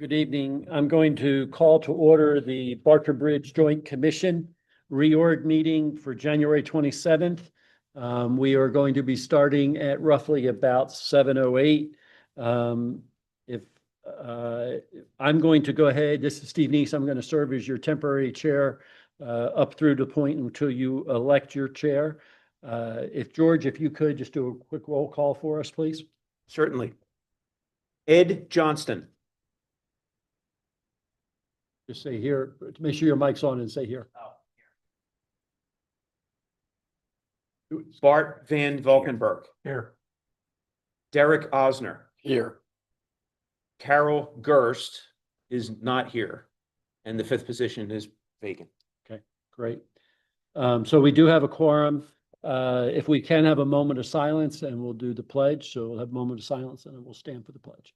Good evening. I'm going to call to order the Bartram Bridge Joint Commission reorg meeting for January 27th. We are going to be starting at roughly about 7:08. If I'm going to go ahead, this is Steve Neese. I'm going to serve as your temporary chair up through the point until you elect your chair. If George, if you could just do a quick roll call for us, please. Certainly. Ed Johnston. Just say here, make sure your mic's on and say here. Bart Van Valkenburg. Here. Derek Osner. Here. Carol Gerst is not here. And the fifth position is vacant. Okay, great. So we do have a quorum. If we can have a moment of silence, and we'll do the pledge. So we'll have a moment of silence and then we'll stand for the pledge.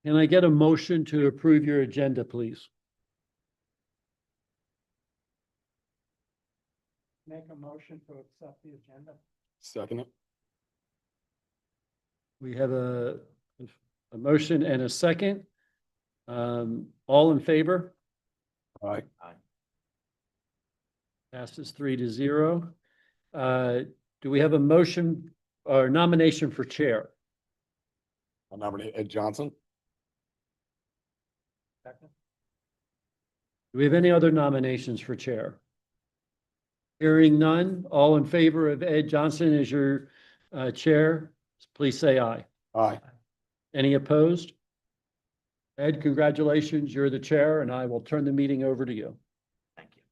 Can I get a motion to approve your agenda, please? Make a motion to accept the agenda. Second it. We have a motion and a second. All in favor? Aye. Passes 3-0. Do we have a motion or nomination for chair? I'll nominate Ed Johnson. Second. Do we have any other nominations for chair? Hearing none, all in favor of Ed Johnson as your chair, please say aye. Aye. Any opposed? Ed, congratulations, you're the chair, and I will turn the meeting over to you. Thank you.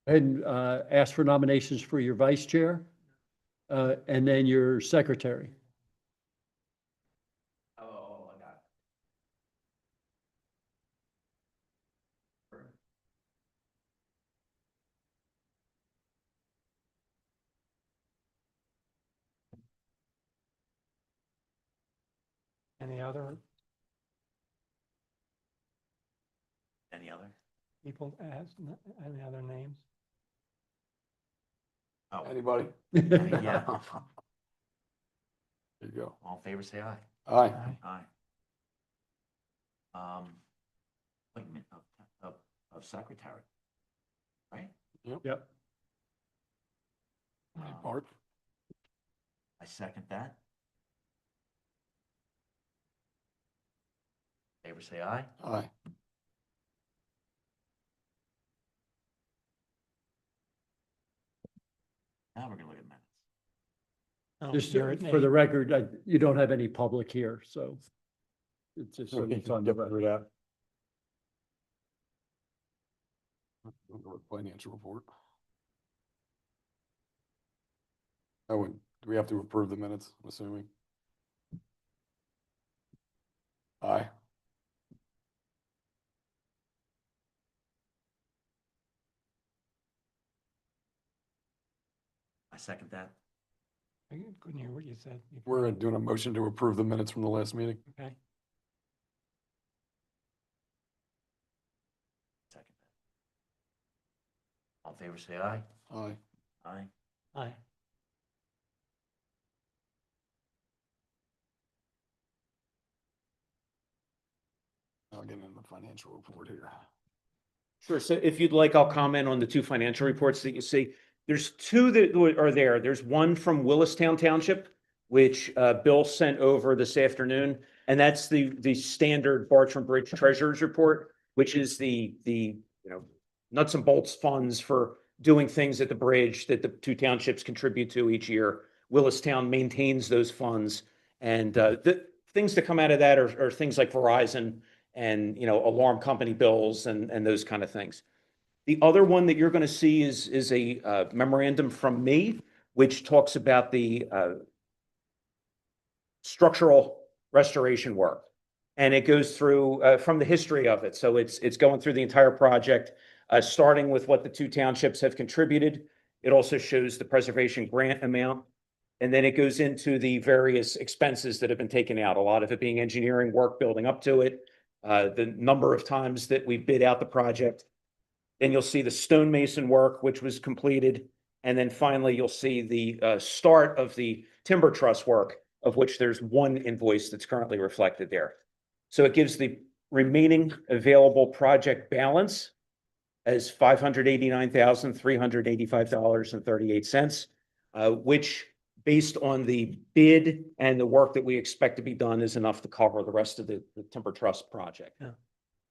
And ask for nominations for your vice chair, and then your secretary. Oh, I got Any other Any other? people ask, any other names? Oh, Anybody? yeah. There you go. All in favor, say aye. Aye. Aye. Appointment of secretary. Right? Yep. Bart. I second that. Favor, say aye. Aye. Now we're gonna look at minutes. Oh, Just you're at for the eight. record, you don't have any public here, so it's just so Okay, it's on the record. that. Financial report. Oh, and do we have to approve the minutes, I'm assuming? Aye. I second that. I couldn't hear what you said. before. We're doing a motion to approve the minutes from the last meeting. Okay. Second that. All in favor, say aye. Aye. Aye. Aye. I'll get in the financial report here. Sure. So if you'd like, I'll comment on the two financial reports that you see. There's two that are there. There's one from Willistown Township, which Bill sent over this afternoon, and that's the standard Bartram Bridge Treasurer's Report, which is the nuts and bolts funds for doing things at the bridge that the two townships contribute to each year. Willistown maintains those funds. And the things that come out of that are things like Verizon and, alarm company bills and those kind of things. The other one that you're going to see is a memorandum from me, which talks about the structural restoration work. And it goes through from the history of it. So it's going through the entire project, starting with what the two townships have contributed. It also shows the preservation grant amount. And then it goes into the various expenses that have been taken out, a lot of it being engineering work building up to it, the number of times that we bid out the project. Then you'll see the stonemason work, which was completed. And then finally, you'll see the start of the timber truss work, of which there's one invoice that's currently reflected there. So it gives the remaining available project balance as $589,385.38, which, based on the bid and the work that we expect to be done, is enough to cover the rest of the timber truss project.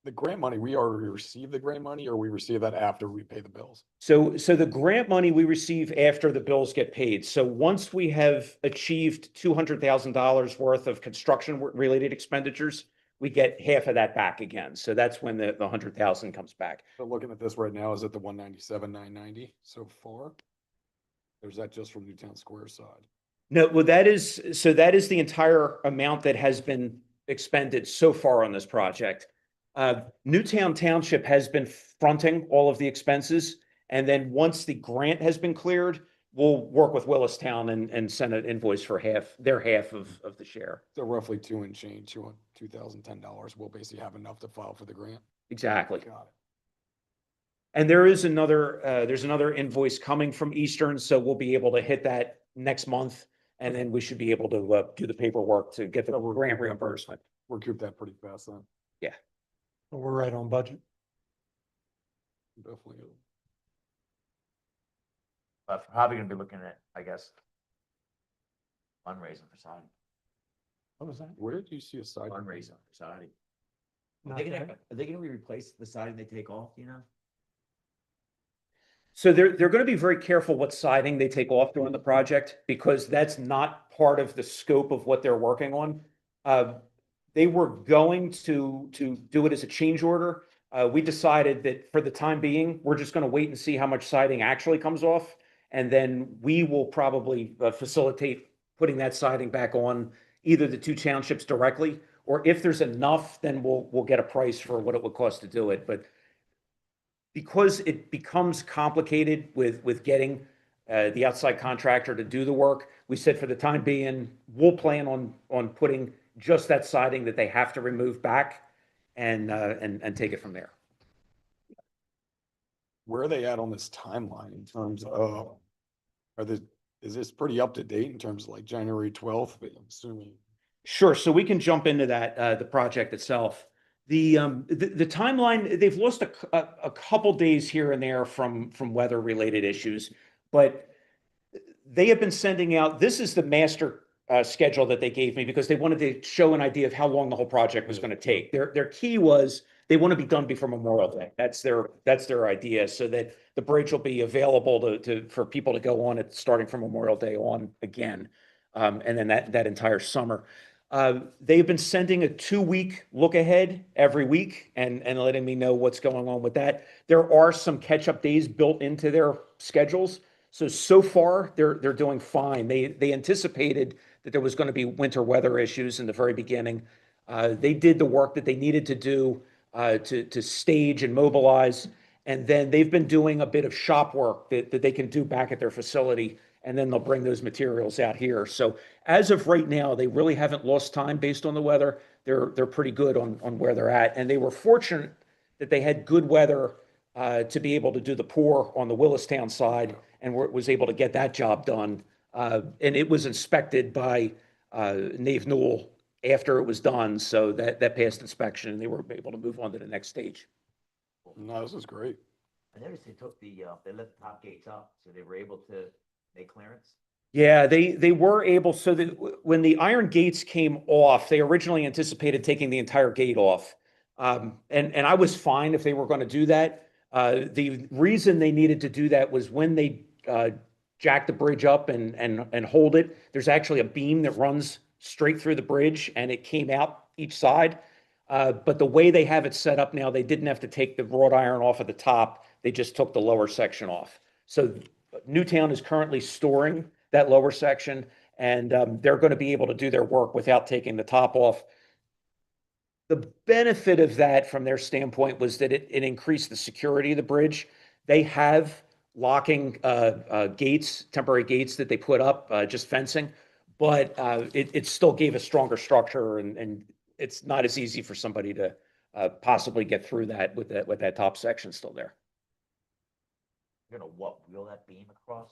The grant money, we already received the grant money, or we receive that after we pay the bills? So the grant money we receive after the bills get paid. So once we have achieved $200,000 worth of construction related expenditures, we get half of that back again. So that's when the 100,000 comes back. So looking at this right now, is it the 197,990 so far? Or is that just from Newtown Square side? No, well, that is the entire amount that has been expended so far on this project. Newtown Township has been fronting all of the expenses. And then once the grant has been cleared, we'll work with Willistown and send an invoice for their half of the share. So roughly two and change, $2,010. We'll basically have enough to file for the grant. Exactly. Got it. And there's another invoice coming from Eastern, so we'll be able to hit that next month. And then we should be able to do the paperwork to get the grant reimbursement. Recoup that pretty fast then. So we're right on budget. Definitely. But probably gonna be looking at, I guess, fundraising for siding, What was that? Where did you see a side? fundraising for siding. Not Are there? they gonna replace the siding they take off, you know? So they're going to be very careful what siding they take off during the project, because that's not part of the scope of what they're working on. They were going to do it as a change order. We decided that for the time being, we're just going to wait and see how much siding actually comes off. And then we will probably facilitate putting that siding back on either the two townships directly, or if there's enough, then we'll get a price for what it would cost to do it. But because it becomes complicated with getting the outside contractor to do the work, we said for the time being, we'll plan on putting just that siding that they have to remove back and take it from there. Where are they at on this timeline in terms of, is this pretty up to date in terms of like January 12th, I'm assuming? Sure. So we can jump into that, the project itself. The timeline, they've lost a couple days here and there from weather related issues, but they have been sending out, this is the master schedule that they gave me, because they wanted to show an idea of how long the whole project was going to take. Their key was they want to be done before Memorial Day. That's their idea, so that the bridge will be available for people to go on it starting from Memorial Day on again, and then that entire summer. They've been sending a 2-week look ahead every week and letting me know what's going on with that. There are some catch-up days built into their schedules. So far, they're doing fine. They anticipated that there was going to be winter weather issues in the very beginning. They did the work that they needed to do to stage and mobilize. And then they've been doing a bit of shop work that they can do back at their facility. And then they'll bring those materials out here. So as of right now, they really haven't lost time based on the weather. They're pretty good on where they're at. And they were fortunate that they had good weather to be able to do the pour on the Willistown side, and was able to get that job done. And it was inspected by Nave Newell after it was done. So that passed inspection, and they were able to move on to the next stage. No, this is great. I noticed they took they let the top gates up, so they were able to make clearance. Yeah, they were able, so that when the iron gates came off, they originally anticipated taking the entire gate off. And I was fine if they were going to do that. The reason they needed to do that was when they jack the bridge up and hold it. There's actually a beam that runs straight through the bridge and it came out each side. But the way they have it set up now, they didn't have to take the wrought iron off of the top. They just took the lower section off. So Newtown is currently storing that lower section, and they're going to be able to do their work without taking the top off. The benefit of that from their standpoint was that it increased the security of the bridge. They have locking gates, temporary gates that they put up, just fencing, but it still gave a stronger structure, and it's not as easy for somebody to possibly get through that with that top section still there. You're gonna what, wheel that beam across?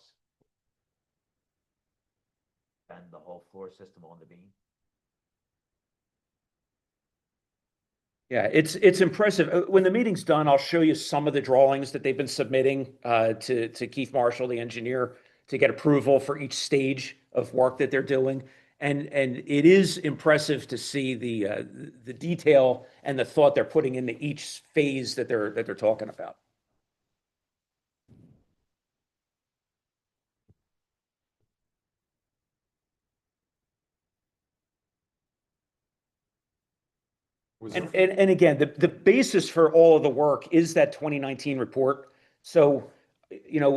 Bend the whole floor system on the beam? Yeah, it's impressive. When the meeting's done, I'll show you some of the drawings that they've been submitting to Keith Marshall, the engineer, to get approval for each stage of work that they're doing. And it is impressive to see the detail and the thought they're putting into each phase that they're talking about. Was And, there- and again, the basis for all of the work is that 2019 report. So,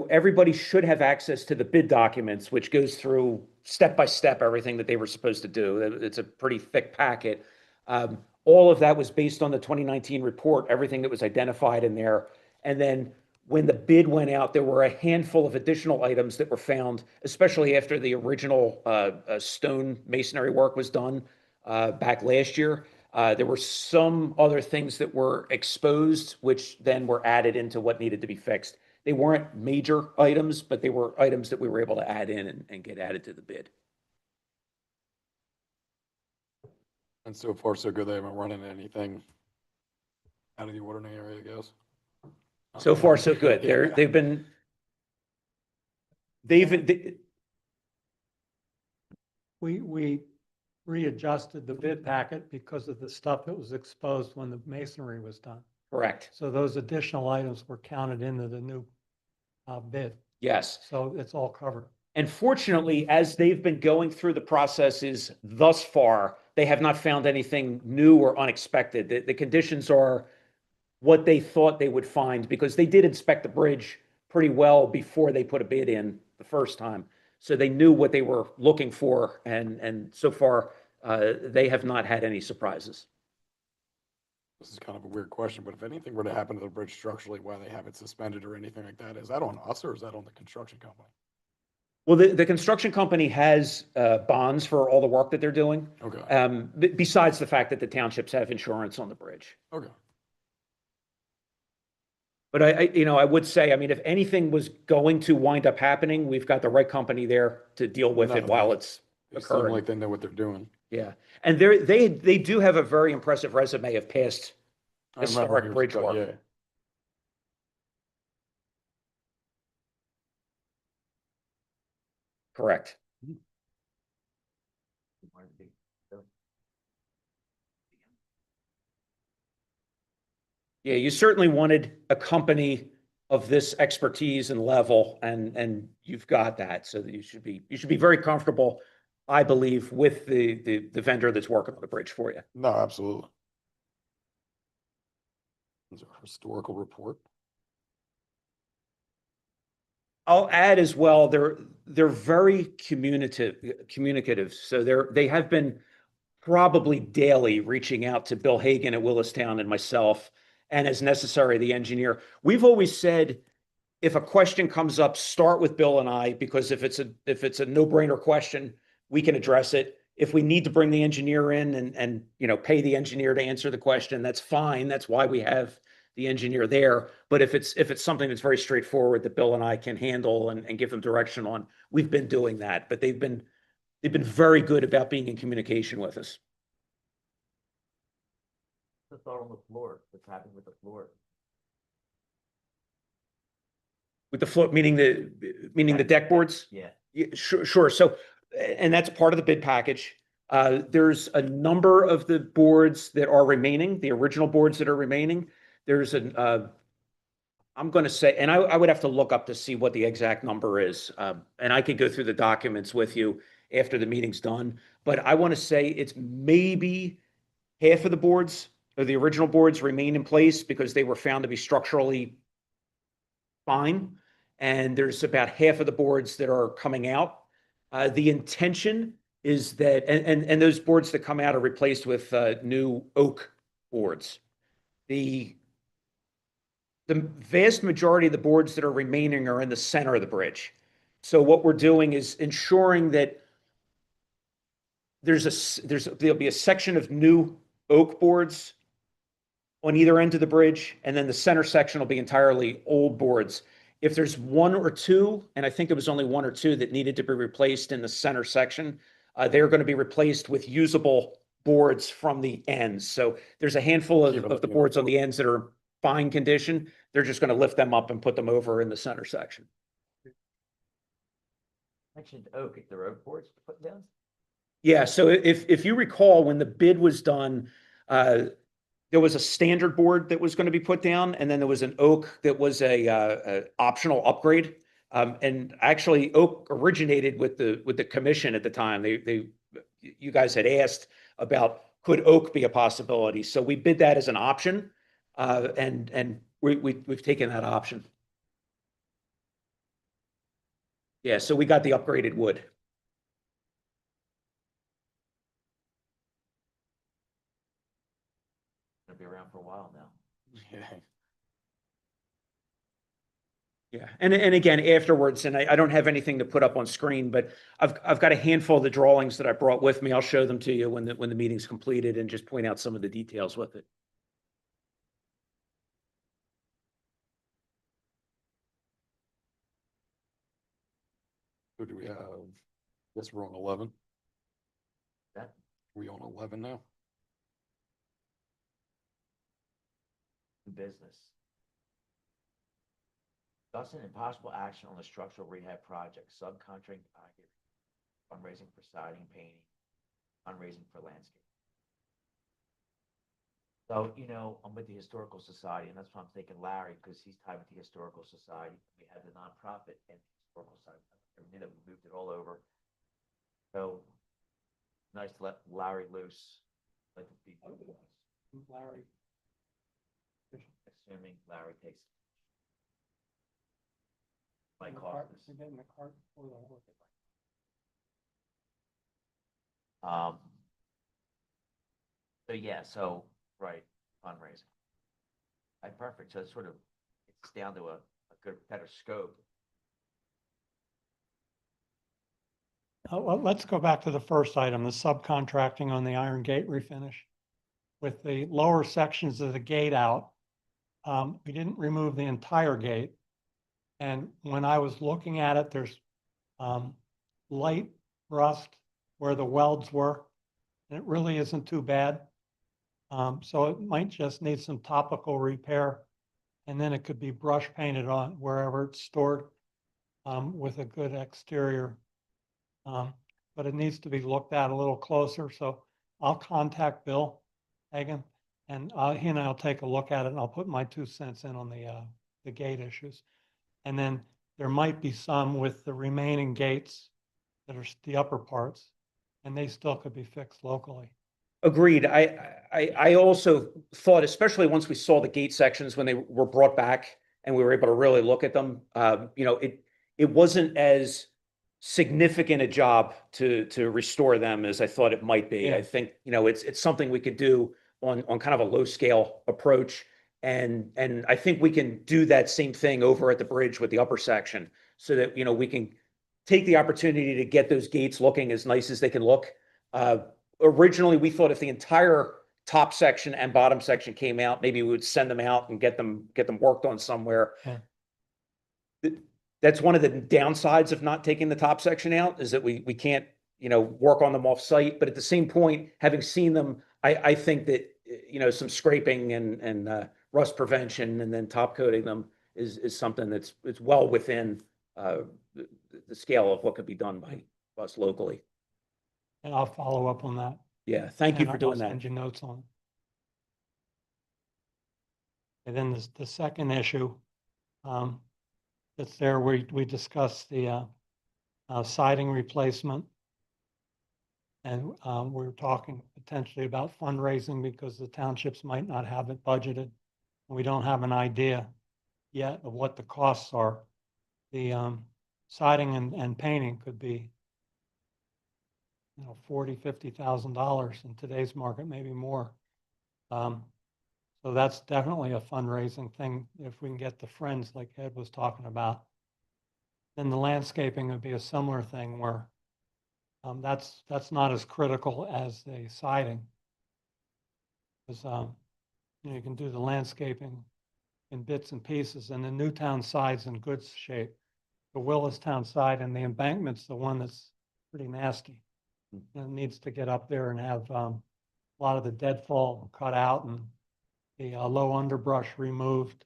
everybody should have access to the bid documents, which goes through step by step everything that they were supposed to do. It's a pretty thick packet. All of that was based on the 2019 report, everything that was identified in there. And then when the bid went out, there were a handful of additional items that were found, especially after the original stone masonry work was done back last year. There were some other things that were exposed, which then were added into what needed to be fixed. They weren't major items, but they were items that we were able to add in and get added to the bid. And so far, so good. They haven't run into anything out of the ordinary area, I guess. So far, so good. Yeah. They've We readjusted the bid packet because of the stuff that was exposed when the masonry was done. correct. So those additional items were counted into the new bid. Yes. So it's all covered. And fortunately, as they've been going through the processes thus far, they have not found anything new or unexpected. The conditions are what they thought they would find because they did inspect the bridge pretty well before they put a bid in the first time. So they knew what they were looking for, and so far, they have not had any surprises. This is kind of a weird question, but if anything were to happen to the bridge structurally, why they have it suspended or anything like that, is that on us or is that on the construction company? Well, the construction company has bonds for all the work that they're doing, Okay, besides the fact that the townships have insurance on the bridge. okay. But I would say, I mean, if anything was going to wind up happening, we've got the right company there to deal with it No, while they- it's They seem occurring. like they know what they're doing. Yeah, and they do have a very impressive resume of past I remember historic years bridge ago, work. yeah. Correct. Yeah, you certainly wanted a company of this expertise and level, and you've got that, so that you should be very comfortable, I believe, with the vendor that's working on the bridge for you. No, absolutely. Is there a historical report? I'll add as well, they're very communicative. So they have been probably daily reaching out to Bill Hagan at Willistown and myself, and as necessary, the engineer. We've always said, if a question comes up, start with Bill and I, because if it's a no-brainer question, we can address it. If we need to bring the engineer in and pay the engineer to answer the question, that's fine. That's why we have the engineer there. But if it's something that's very straightforward that Bill and I can handle and give them direction on, we've been doing that. But they've been very good about being in communication with us. The thought on the floor, what's happening with the floor? With the floor, meaning the deck boards? Yeah. Yeah, sure. So, and that's part of the bid package. There's a number of the boards that are remaining, the original boards that are remaining. There's I'm going to say, and I would have to look up to see what the exact number is. And I could go through the documents with you after the meeting's done. But I want to say it's maybe half of the boards or the original boards remain in place because they were found to be structurally fine. And there's about half of the boards that are coming out. The intention is that, and those boards that come out are replaced with new oak boards. The vast majority of the boards that are remaining are in the center of the bridge. So what we're doing is ensuring that there'll be a section of new oak boards on either end of the bridge, and then the center section will be entirely old boards. If there's one or two, and I think it was only one or two that needed to be replaced in the center section, they're going to be replaced with usable boards from the ends. So there's a handful of the boards on the ends that are fine condition. They're just going to lift them up and put them over in the center section. Mentioned oak, if the oak boards put down? Yeah, so if you recall, when the bid was done, there was a standard board that was going to be put down, and then there was an oak that was a optional upgrade. And actually, oak originated with the commission at the time. You guys had asked about could oak be a possibility, so we bid that as an option, and we've taken that option. Yeah, so we got the upgraded wood. Gonna be around for a while now. Yeah. Yeah, and again, afterwards, and I don't have anything to put up on screen, but I've got a handful of the drawings that I brought with me. I'll show them to you when the meeting's completed and just point out some of the details with it. Who do we have? Guess we're on 11. That, We on 11 now? business. Discussing impossible action on the structural rehab project, subcontracting, fundraising for siding, painting, fundraising for landscape. So, I'm with the Historical Society, and that's why I'm thinking Larry, because he's tied with the Historical Society. We had the nonprofit and the Historical Society. We moved it all over. So, nice to let Larry loose. Let the people. Larry. Assuming Larry takes. My cost is. Getting the cart before the horse. So yeah, so, right, fundraising. Right, perfect. So it's sort of, it's down to a good, better scope. Well, let's go back to the first item, the subcontracting on the Iron Gate refinish. With the lower sections of the gate out, we didn't remove the entire gate. And when I was looking at it, there's light rust where the welds were, and it really isn't too bad. So it might just need some topical repair, and then it could be brush painted on wherever it's stored with a good exterior. But it needs to be looked at a little closer. So I'll contact Bill Hagan, and he and I'll take a look at it, and I'll put my 2 cents in on the gate issues. And then there might be some with the remaining gates that are the upper parts, and they still could be fixed locally. Agreed. I also thought, especially once we saw the gate sections when they were brought back and we were able to really look at them, it wasn't as significant a job to restore them as I thought it might be. Yeah. I think, it's something we could do on kind of a low scale approach. And I think we can do that same thing over at the bridge with the upper section so that, we can take the opportunity to get those gates looking as nice as they can look. Originally, we thought if the entire top section and bottom section came out, maybe we would send them out and get them worked on somewhere. Yeah. That's one of the downsides of not taking the top section out, is that we can't, work on them off site. But at the same point, having seen them, I think that, some scraping and rust prevention and then top coating them is something it's well within the scale of what could be done by us locally. And I'll follow up on that. Yeah, thank you And for I'll doing that. send you notes on it. And then the second issue It's there. We discussed the siding replacement. And we were talking potentially about fundraising because the townships might not have it budgeted. We don't have an idea yet of what the costs are. The siding and painting could be, $40,000-$50,000 in today's market, maybe more. So that's definitely a fundraising thing if we can get the friends like Ed was talking about. Then the landscaping would be a similar thing where that's not as critical as the siding. Because you can do the landscaping in bits and pieces, and the Newtown side's in good shape. The Willistown side and the embankment's the one that's pretty nasty. And it needs to get up there and have a lot of the deadfall cut out and the low underbrush removed.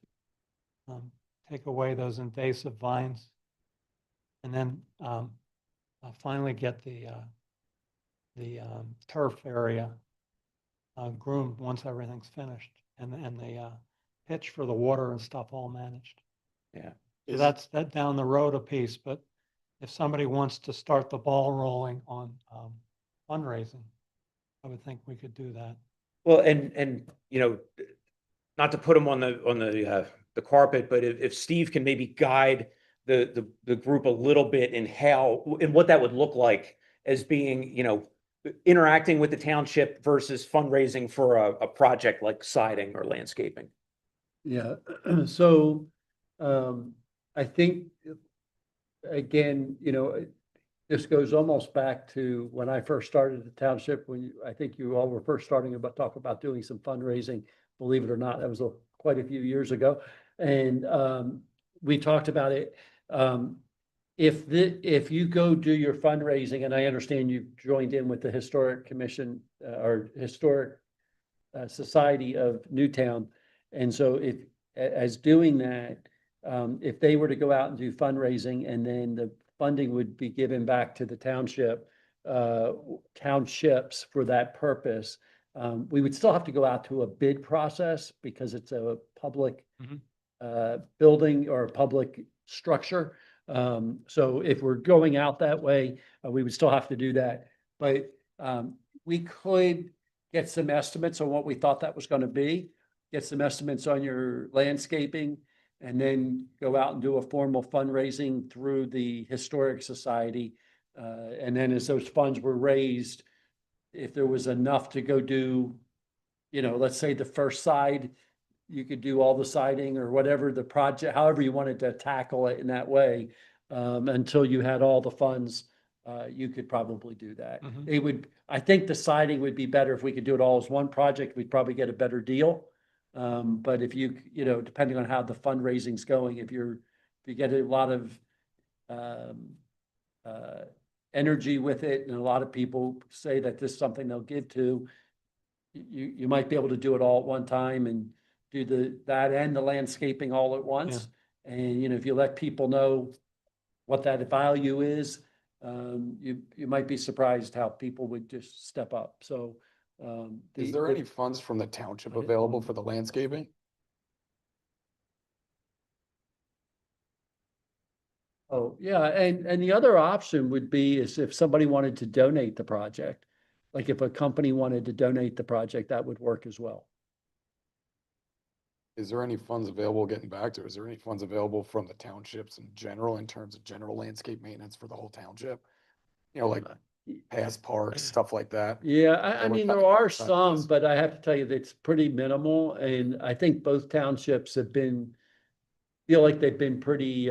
Take away those invasive vines. And then finally get the turf area groomed once everything's finished, and the pitch for the water and stuff all managed. Yeah. So that's that down the road a piece, but if somebody wants to start the ball rolling on fundraising, I would think we could do that. Well, and not to put him on the carpet, but if Steve can maybe guide the group a little bit in what that would look like as being, interacting with the township versus fundraising for a project like siding or landscaping. Yeah, so I think, again, this goes almost back to when I first started the township, I think you all were first starting talk about doing some fundraising. Believe it or not, that was quite a few years ago. And we talked about it. If you go do your fundraising, and I understand you've joined in with the Historic Commission or Historic Society of Newtown. And so as doing that, if they were to go out and do fundraising and then the funding would be given back to the townships for that purpose, we would still have to go out to a bid process because it's a public building or a public structure. So if we're going out that way, we would still have to do that. But we could get some estimates on what we thought that was going to be, get some estimates on your landscaping, and then go out and do a formal fundraising through the Historic Society. And then as those funds were raised, if there was enough to go do, let's say the first side, you could do all the siding or whatever the project, however you wanted to tackle it in that way, until you had all the funds, you could probably do that. I think the siding would be better if we could do it all as one project. We'd probably get a better deal. But if depending on how the fundraising's going, if you get a lot of energy with it, and a lot of people say that this is something they'll give to, you might be able to do it all at one time and do that and the landscaping all at once. Yeah. And, if you let people know what that value is, you might be surprised how people would just step up. So, is there any funds from the township available for the landscaping? Oh, yeah. And the other option would be is if somebody wanted to donate the project, like if a company wanted to donate the project, that would work as well. Is there any funds available, getting back to, is there any funds available from the townships in general, in terms of general landscape maintenance for the whole township? Like past parks, stuff like that? Yeah, I mean, there are some, but I have to tell you that it's pretty minimal. And I think both townships feel like they've been pretty,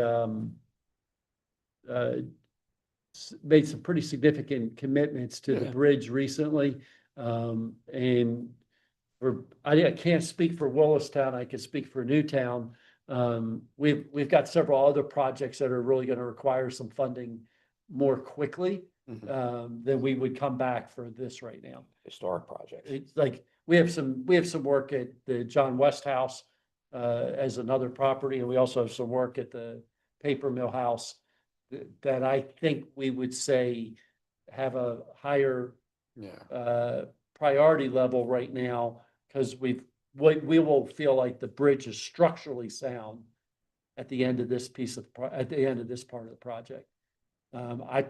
made some pretty significant commitments to the bridge recently. And I can't speak for Willistown, I can speak for Newtown. We've got several other projects that are really going to require some funding more quickly than we would come back for this right now. Historic projects. It's like we have some work at the John West House as another property, and we also have some work at the paper mill house that I think we would say have a higher priority level right now, because we will feel like the bridge is structurally sound. at the end of this at the end of this part of the project. I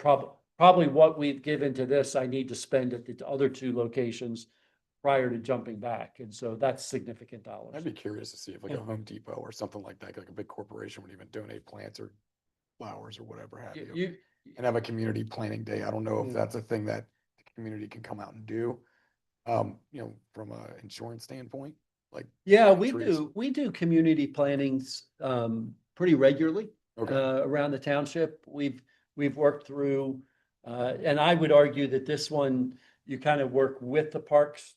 probably what we've given to this, I need to spend at the other two locations prior to jumping back. And so that's significant dollars. I'd be curious to see if like a Home Depot or something like that, like a big corporation would even donate plants or flowers or whatever have you. You, And have a community planning day. I don't know if Yeah. that's a thing that the community can come out and do. From a insurance standpoint, like. yeah, planting trees. we do community plannings, pretty regularly. Okay, Around the township. We've worked through, and I would argue that this one, you kind of work with the parks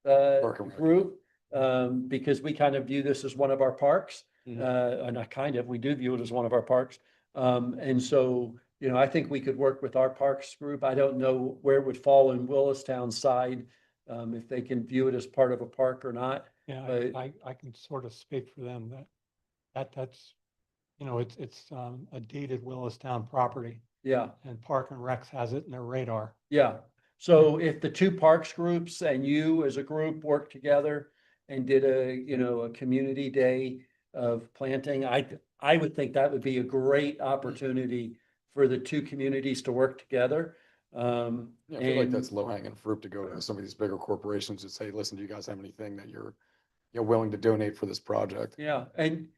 Working with it. group, because we kind of view this as one of our parks. Mhm. And not kind of, we do view it as one of our parks. And so, I think we could work with our parks group. I don't know where it would fall in Willistown's side, if they can view it as part of a park or not. Yeah, But- I can sort of speak for them that's, it's a deeded Willistown property Yeah. and Park and Recs has it in their radar. Yeah, so if the two parks groups and you as a group work together and did a community day of planting, I would think that would be a great opportunity for the two communities to work together. yeah, I feel like and- that's low hanging fruit to go to some of these bigger corporations and say, listen, do you guys have anything that you're willing to donate for this project? Yeah, and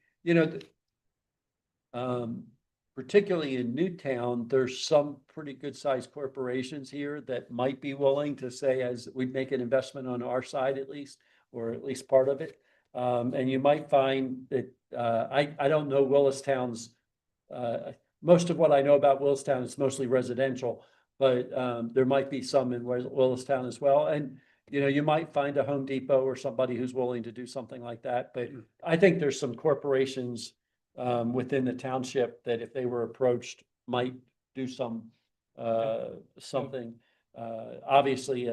particularly in Newtown, there's some pretty good sized corporations here that might be willing to say, as we make an investment on our side at least, or at least part of it. And you might find that, I don't know Willistown's, most of what I know about Willistown is mostly residential, but, there might be some in Willistown as well. And, you might find a Home Depot or somebody who's willing to do something like that, but I think there's some corporations within the township that if they were approached, might do something. Obviously,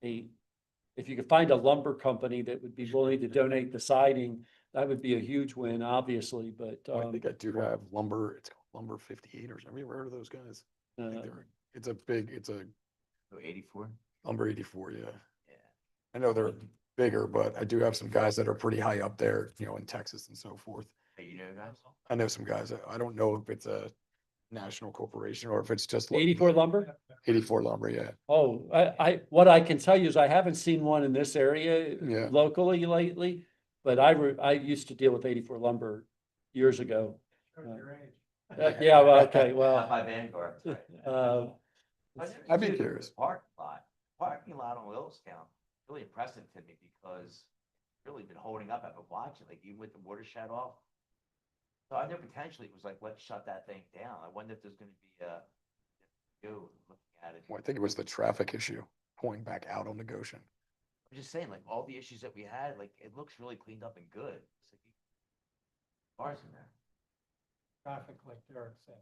if you could find a lumber company that would be willing to donate the siding, that would be a huge win, obviously, but, I think I do have lumber, it's called Lumber 58 or something. Have you ever heard of those guys? I think it's a So 84? Lumber 84, yeah. Yeah. I know they're bigger, but I do have some guys that are pretty high up there, in Texas and so forth. Hey, you know, guys? I know some guys, I don't know if it's a national corporation or if it's just. 84 lumber? 84 lumber, yeah. Oh, what I can tell you is I haven't seen one in this area Yeah. locally lately, but I used to deal with 84 lumber years ago. Yeah, well, okay, Not well, by Vanguard. that's right. I'd be curious. Parking lot on Willistown, really impressive to me because it's really been holding up. I've been watching, like even with the water shut off. So I know potentially it was like, let's shut that thing down. I wonder if there's gonna be looking at it. Well, I think it was the traffic issue pulling back out on the Goshen. I'm just saying, like all the issues that we had, like it looks really cleaned up and good. It's like cars in there. Traffic, like Derek said.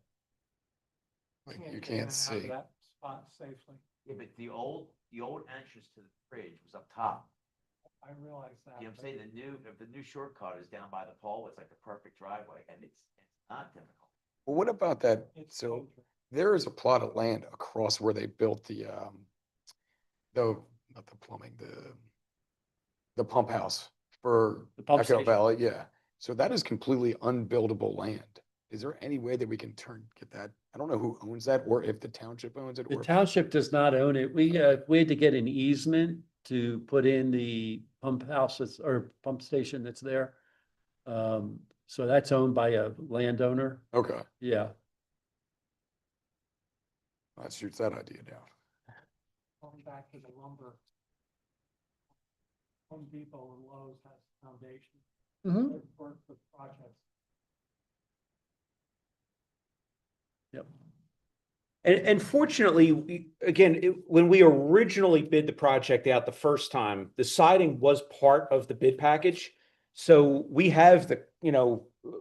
Like Can't you get in and can't out of see. That spot safely. Yeah, but the old entrance to the bridge was up top. I realize that. You know what I'm but saying? The new shortcut is down by the pole. It's like the perfect driveway and it's not difficult. Well, what about that? it's So dangerous. there is a plot of land across where they built not the plumbing, the pump house for the pump Echo station. Valley, yeah. So that is completely unbuildable land. Is there any way that we can get that? I don't know who owns that or if the township owns it The or. township does not own it. We had to get an easement to put in the pump houses or pump station that's there. So that's owned by a landowner. Okay, Yeah. that shoots that idea down. Going back to the lumber. Home Depot and Lowe's has foundation. Mhm. They've worked with projects. Yep. And fortunately, when we originally bid the project out the first time, the siding was part of the bid package. So we have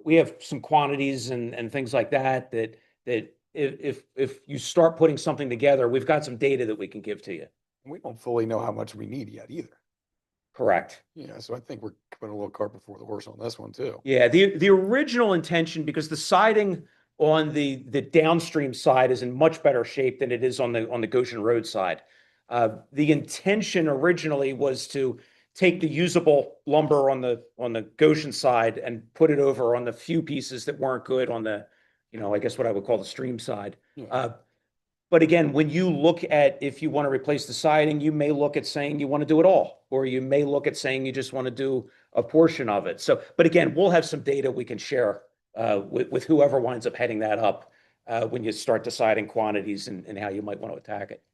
we have some quantities and things like that if you start putting something together, we've got some data that we can give to you. We don't fully know how much we need yet either. Correct. Yeah, so I think we're putting a little cart before the horse on this one too. Yeah, the original intention, because the siding on the downstream side is in much better shape than it is on the Goshen Road side. The intention originally was to take the usable lumber on the Goshen side and put it over on the few pieces that weren't good on the, I guess what I would call the stream side. Yeah. But again, when you look at if you want to replace the siding, you may look at saying you want to do it all, or you may look at saying you just want to do a portion of it. So, but again, we'll have some data we can share with whoever winds up heading that up when you start deciding quantities and how you might want to attack it.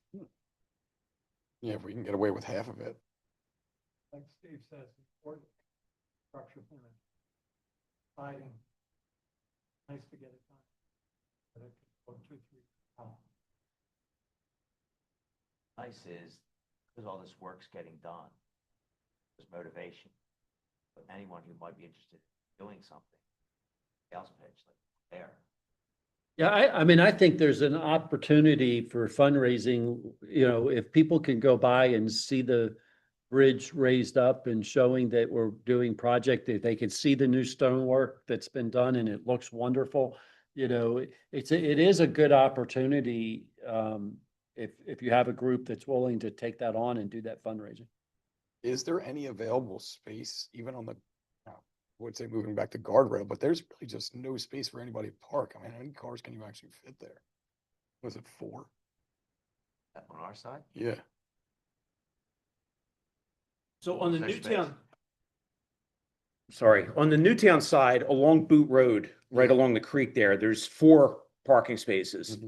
Yeah, if we can get away with half of it. Like Steve says, important structure finish. Siding. Nice to get it done. But it could go 2, 3 hours. Nice is, because all this work's getting done, there's motivation. But anyone who might be interested in doing something, sales pitch, like there. Yeah, I mean, I think there's an opportunity for fundraising, if people can go by and see the bridge raised up and showing that we're doing project, that they can see the new stonework that's been done and it looks wonderful. It is a good opportunity, if you have a group that's willing to take that on and do that fundraising. Is there any available space, even on the, I would say moving back to guardrail, but there's really just no space for anybody to park. I mean, how many cars can you actually fit there? Was it 4? On our side? Yeah. So on the There's Newtown, on the Newtown side, along Boot Road, right along the creek there's 4 parking spaces.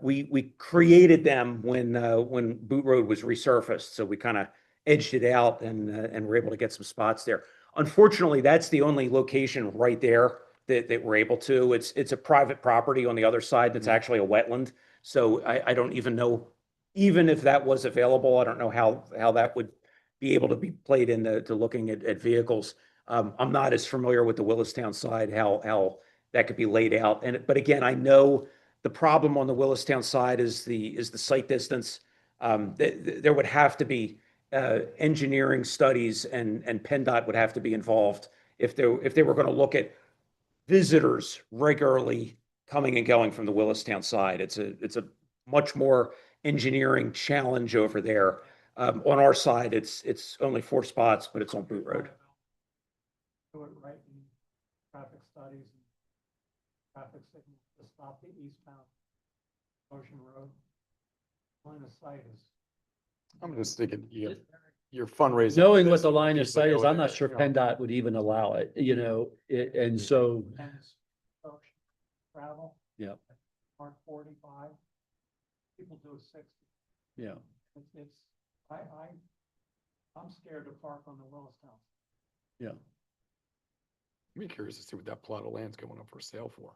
We created them when Boot Road was resurfaced, so we kind of edged it out and were able to get some spots there. Unfortunately, that's the only location right there that we're able to. It's a private property on the other side that's actually a wetland. So I don't even know, even if that was available, I don't know how that would be able to be played into looking at vehicles. I'm not as familiar with the Willistown side, how that could be laid out. But again, I know the problem on the Willistown side is the site distance. There would have to be engineering studies and PennDOT would have to be involved if they were going to look at visitors regularly coming and going from the Willistown side. It's a much more engineering challenge over there. On our side, it's only 4 spots, but it's on Boot Road. Do it right in traffic studies and traffic signals to stop the eastbound Ocean Road. Line of sight is. I'm just thinking, your fundraising. Knowing what the line of people sight go is, I'm there, not sure you know. PennDOT would even allow it, and so, And it's ocean travel. yeah, Mark 45. People do 60. yeah. I'm scared to park on the Willistown. Yeah. I'm curious to see what that plot of land's going up for sale for.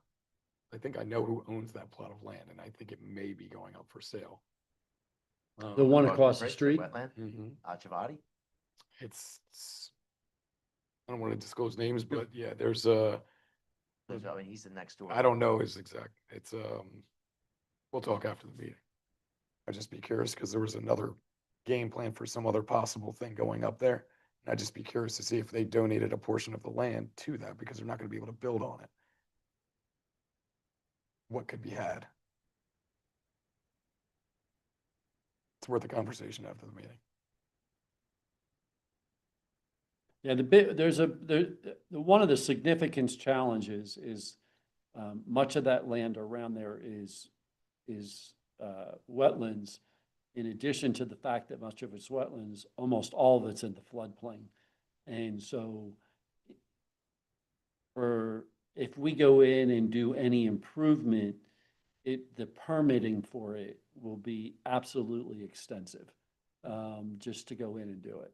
I think I know who owns that plot of land, and I think it may be going up for sale. The one Above across the bridge, street? Wetland, Chavati. It's I don't want to disclose names, but yeah, there's a. I mean, he's the next door. I don't know his exact. It's we'll talk after the meeting. I'd just be curious because there was another game plan for some other possible thing going up there. And I'd just be curious to see if they donated a portion of the land to that because they're not going to be able to build on it. What could be had? It's worth a conversation after the meeting. Yeah, one of the significant challenges is much of that land around there is wetlands. In addition to the fact that much of it's wetlands, almost all of it's in the floodplain. And so if we go in and do any improvement, the permitting for it will be absolutely extensive, just to go in and do it.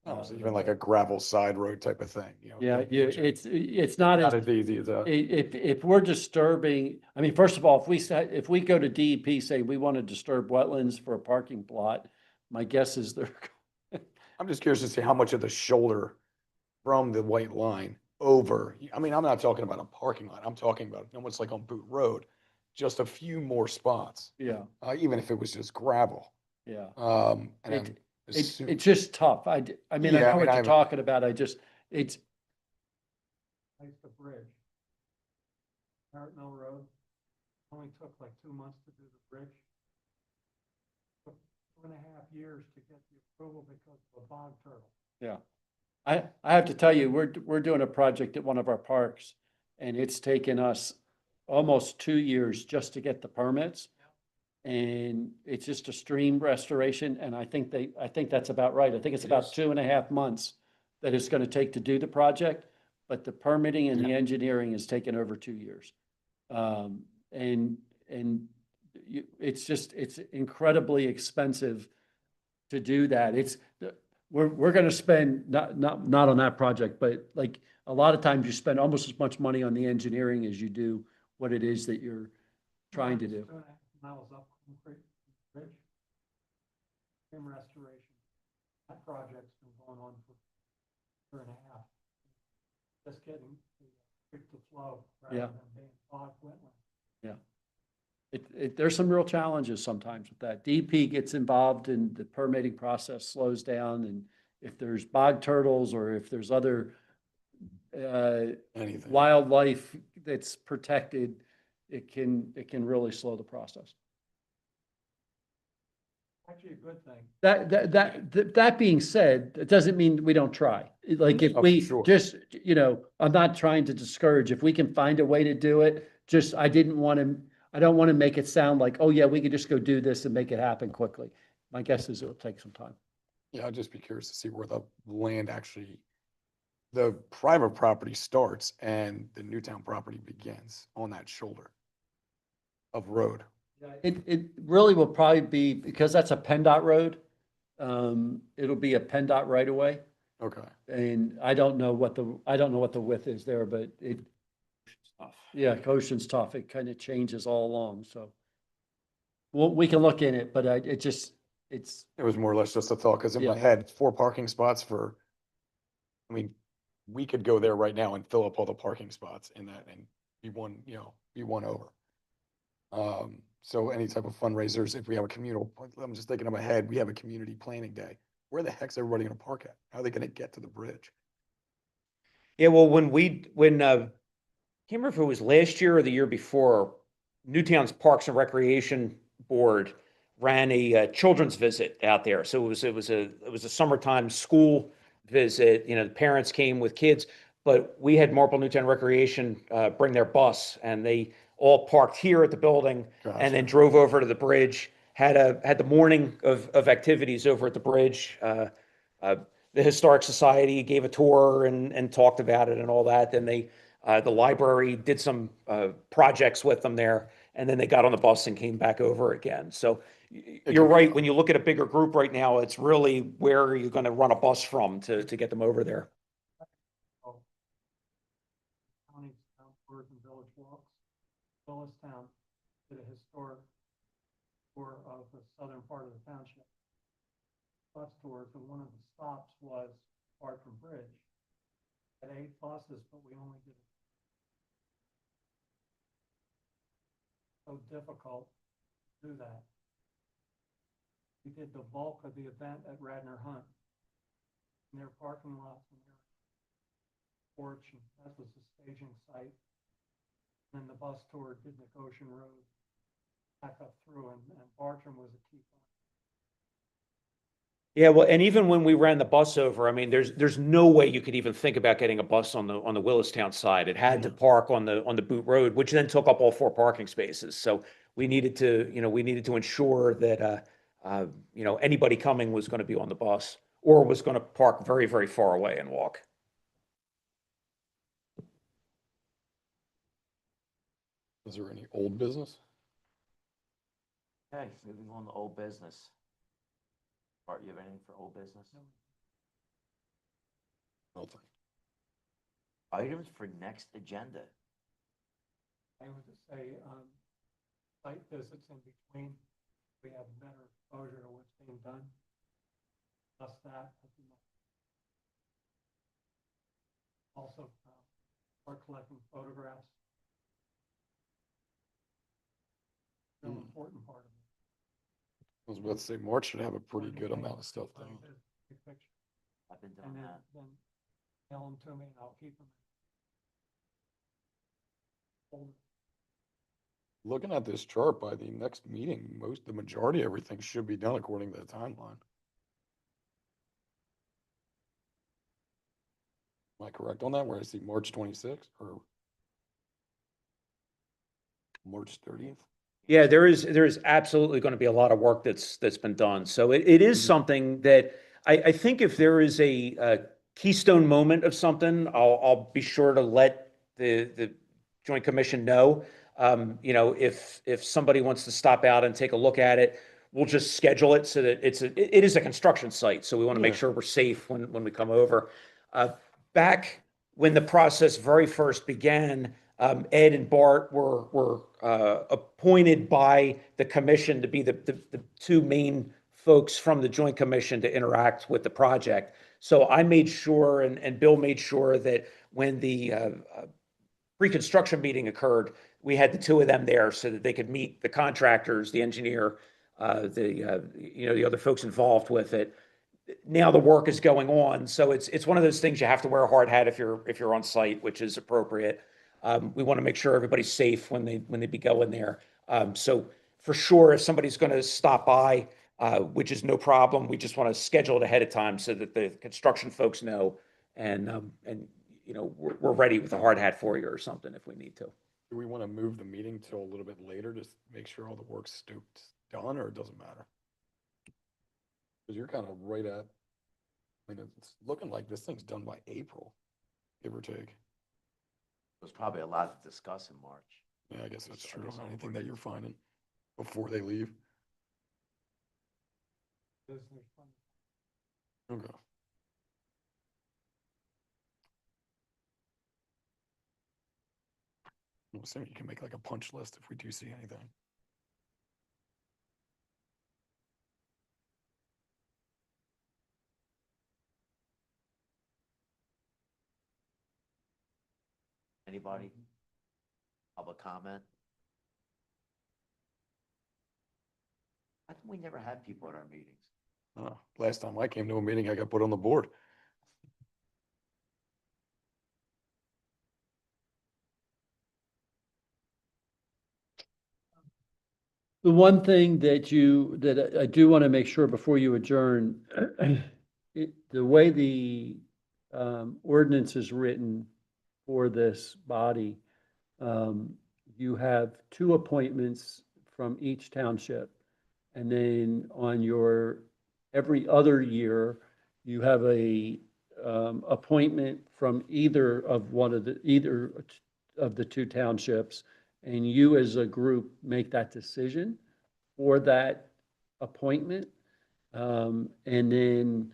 Oh, so even like a gravel side road type of thing, you know? Yeah, it's not Not as, as easy as that. if we're disturbing, I mean, first of all, if we go to DEP, say we want to disturb wetlands for a parking plot, my guess is they're. I'm just curious to see how much of the shoulder from the white line over, I mean, I'm not talking about a parking lot. I'm talking about almost like on Boot Road, just a few more spots, Yeah, even if it was just gravel. yeah. And then It's just tough. I mean, I Yeah, I know mean, what you're I'm- talking about. It's, Like the bridge. Hartnell Road. Only took like 2 months to do the bridge. Took 2.5 years to get the approval because of a bog turtle. Yeah. I have to tell you, we're doing a project at one of our parks and it's taken us almost 2 years just to get the permits. And it's just a stream restoration and I think that's about right. I think it's It about is. 2.5 months that it's gonna take to do the project. But the permitting and the Yeah. engineering has taken over 2 years. And it's incredibly expensive to do that. We're gonna spend, not on that project, but like, a lot of times you spend almost as much money on the engineering as you do what it is that you're trying to do. 2.5 miles up Concrete Bridge. Stream restoration. That project's been going on for 1.5 years. Just getting the creek to flow rather Yeah. than being clogged wetland. There's some real challenges sometimes with that. DP gets involved and the permitting process slows down, and if there's bog turtles or if there's other Anything. wildlife that's protected, it can really slow the process. Actually, a good thing. That being said, it doesn't mean we don't try. Like, if Oh, we sure. just, I'm not trying to discourage, if we can find a way to do it, I don't want to make it sound like, oh yeah, we could just go do this and make it happen quickly. My guess is it'll take some time. Yeah, I'd just be curious to see where the land actually, the private property starts and the Newtown property begins on that shoulder of road. It really will probably be, because that's a PennDOT road, it'll be a PennDOT right away. Okay. And I don't know what the width is there, but yeah, Ocean's tough. It kind of changes all along, so. Well, we can look in it, but it's, It was more or less just a thought, because in my Yeah. head, 4 parking spots I mean, we could go there right now and fill up all the parking spots in that and be one over. So any type of fundraisers, if we have a communal, I'm just thinking in my head, we have a community planning day. Where the heck's everybody gonna park at? How are they gonna get to the bridge? Yeah, well, can't remember if it was last year or the year before, Newtown's Parks and Recreation Board ran a children's visit out there. So it was a summertime school visit. The parents came with kids, but we had Marple Newtown Recreation bring their bus, and they all parked here at the building and then Gotcha. drove over to the bridge. Had the morning of activities over at the bridge. Uh, the Historic Society gave a tour and talked about it and all that. Then the library did some projects with them there, and then they got on the bus and came back over again. So you're could be right. fun. When you look at a bigger group right now, it's really where are you going to run a bus from to get them over there? County town tours and village walks. Town did a historic tour of the southern part of the township. Bus tours, and one of the stops was Bartram Bridge. Had 8 buses, but we only did so difficult to do that. We did the bulk of the event at Radnor Hunt. In their parking lots and their porch, and that was the staging site. And then the bus tour did Goshen Road back up through, and Bartram was a key point. Yeah, well, and even when we ran the bus over, I mean, there's no way you could even think about getting a bus on the Willistown side. It had to park on the Boot Road, which then took up all 4 parking spaces. So we needed to ensure that anybody coming was going to be on the bus or was going to park very, very far away and walk. Is there any old business? Okay, moving on to old business. Art, you have anything for old business? Nothing. Items for next agenda. I would just say, site visits in between, we have better exposure to what's being done. Plus that, also, start collecting photographs. Real important part of it. I was about to say March should have a pretty good amount of stuff Big down. picture. I've been And doing then, that. mail them to me and I'll keep them. Looking at this chart, by the next meeting, the majority of everything should be done according to the timeline. Am I correct on that, where I see March 26th or March 30th? Yeah, there is absolutely going to be a lot of work that's been done. So it is Mhm. something that I think if there is a keystone moment of something, I'll be sure to let the Joint Commission know. If somebody wants to stop out and take a look at it, we'll just schedule it so that it is a construction site. So we want to make Yeah. sure we're safe when we come over. Uh, Back when the process very first began, Ed and Bart were appointed by the commission to be the two main folks from the Joint Commission to interact with the project. So I made sure, and Bill made sure that when the pre-construction meeting occurred, we had the two of them there so that they could meet the contractors, the engineer, the other folks involved with it. Now the work is going on, so it's one of those things you have to wear a hard hat if you're on site, which is appropriate. We want to make sure everybody's safe when they be going there. So for sure, if somebody's going to stop by, which is no problem, we just want to schedule it ahead of time so that the construction folks know, and we're ready with a hard hat for you or something if we need to. Do we want to move the meeting till a little bit later to make sure all the work's done, or it doesn't matter? Because you're kind of right at, I mean, it's looking like this thing's done by April, give or take. There's probably a lot to discuss in March. Yeah, I guess that's true. Anything that you're finding before they leave? Okay. I'm assuming you can make like a punch list if we do see anything. Anybody? Public comment? How come we never had people at our meetings? Last time I came to a meeting, I got put on the board. The one thing that I do want to make sure before you adjourn, the way the ordinance is written for this body, you have two appointments from each township. And then on your, every other year, you have a appointment from either of the two townships. And you as a group make that decision for that appointment. And then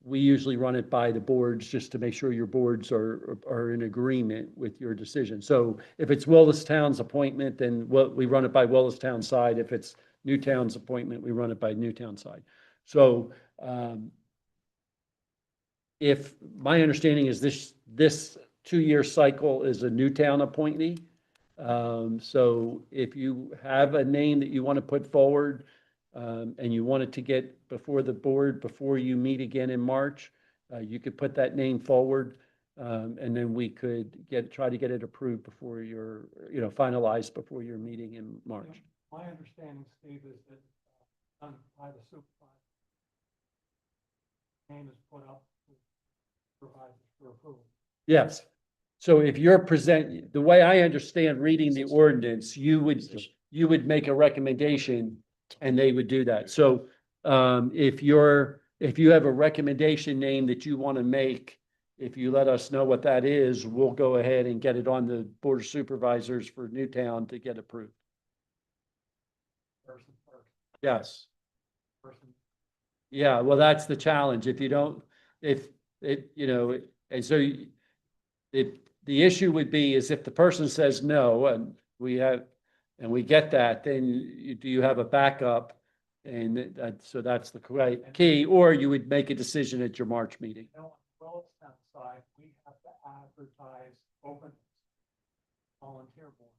we usually run it by the boards just to make sure your boards are in agreement with your decision. So if it's Willistown's appointment, then we run it by Willistown side. If it's Newtown's appointment, we run it by Newtown side. So if my understanding is this 2-year cycle is a Newtown appointee. So if you have a name that you want to put forward, and you want it to get before the board before you meet again in March, you could put that name forward. And then we could try to get it approved before finalized before your meeting in March. My understanding, Steve, is that done by the supervisor. Name is put up to supervisors for approval. Yes. So if you're the way I understand reading the ordinance, you would make a recommendation and they would do that. So if you have a recommendation name that you want to make, if you let us know what that is, we'll go ahead and get it on the Board of Supervisors for Newtown to get approved. Person first. Yes. Person. Yeah, well, that's the challenge. If you don't, and so the issue would be is if the person says no, and we get that, then do you have a backup? And so that's the correct key, or you would make a decision at your March meeting. On the Willistown side, we have to advertise open volunteer board,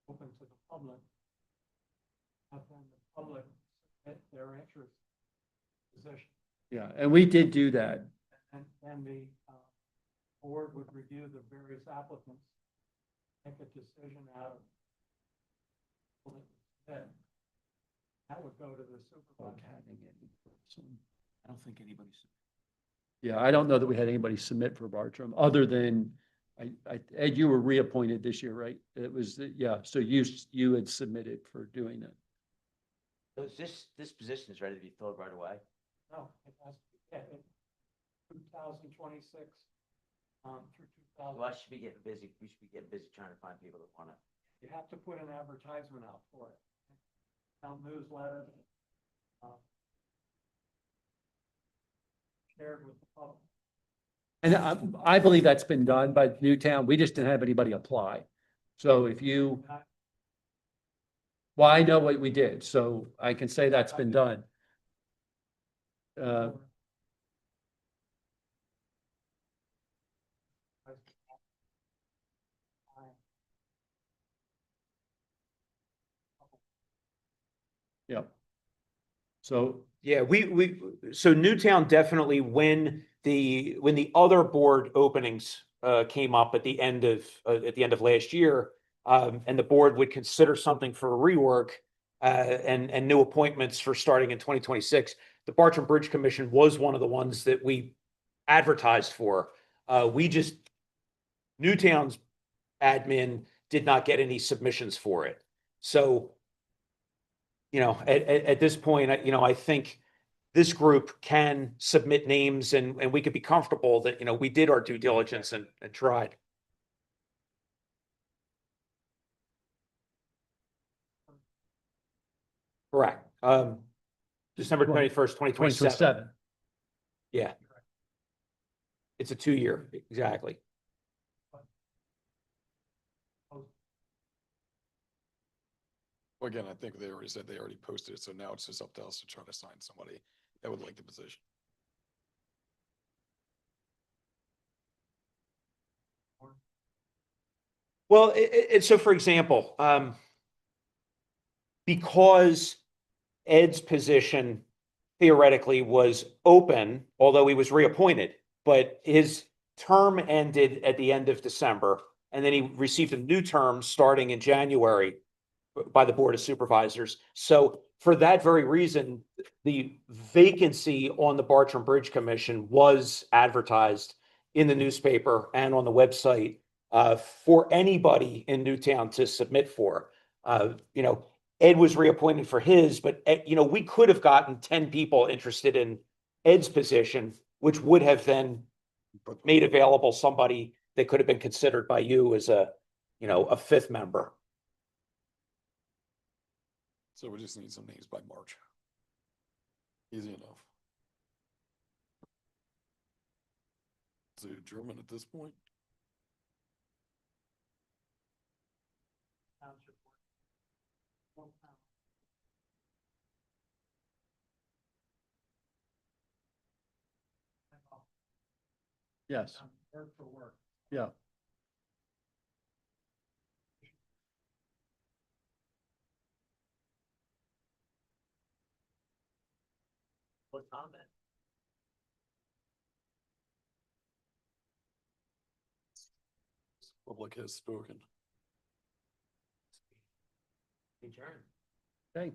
open to the public. And then the public submit their interest position. Yeah, and we did do that. And the board would review the various applicants, make a decision out of that. That would go to the supervisor. I don't think anybody's. Yeah, I don't know that we had anybody submit for Bartram, other than, Ed, you were reappointed this year, right? It was, yeah, so you had submitted for doing it. So is this position is ready to be filled right away? No, it has, yeah, 2026, through Well, I should be getting busy. We should be getting busy trying to find people that want to. you have to put an advertisement out for it. Town newsletter. Shared with the public. And I believe that's been done by Newtown. We just didn't have anybody apply. So if you, well, I know what we did, so I can say that's been done. Uh, yeah. So, Yeah, so Newtown definitely, when the other board openings came up at the end of last year, and the board would consider something for a reorg and new appointments for starting in 2026, the Bartram Bridge Commission was one of the ones that we advertised for. Newtown's admin did not get any submissions for it. So, at this point, I think this group can submit names and we could be comfortable that, we did our due diligence and tried. Correct. December 21st, 2027. 2027. Yeah. It's a 2-year, exactly. Well, again, I think they already said they already posted it, so now it's just up to us to try to find somebody that would like the position. Well, so for example, because Ed's position theoretically was open, although he was reappointed, but his term ended at the end of December, and then he received a new term starting in January by the Board of Supervisors. So for that very reason, the vacancy on the Bartram Bridge Commission was advertised in the newspaper and on the website for anybody in Newtown to submit for. Ed was reappointed for his, but we could have gotten 10 people interested in Ed's position, which would have then made available somebody that could have been considered by you as a 5th member. So we just need some names by March. Easy enough. So German at this point? Yes, Word for word. yeah. What comment? Public has spoken. Adjourn. Okay.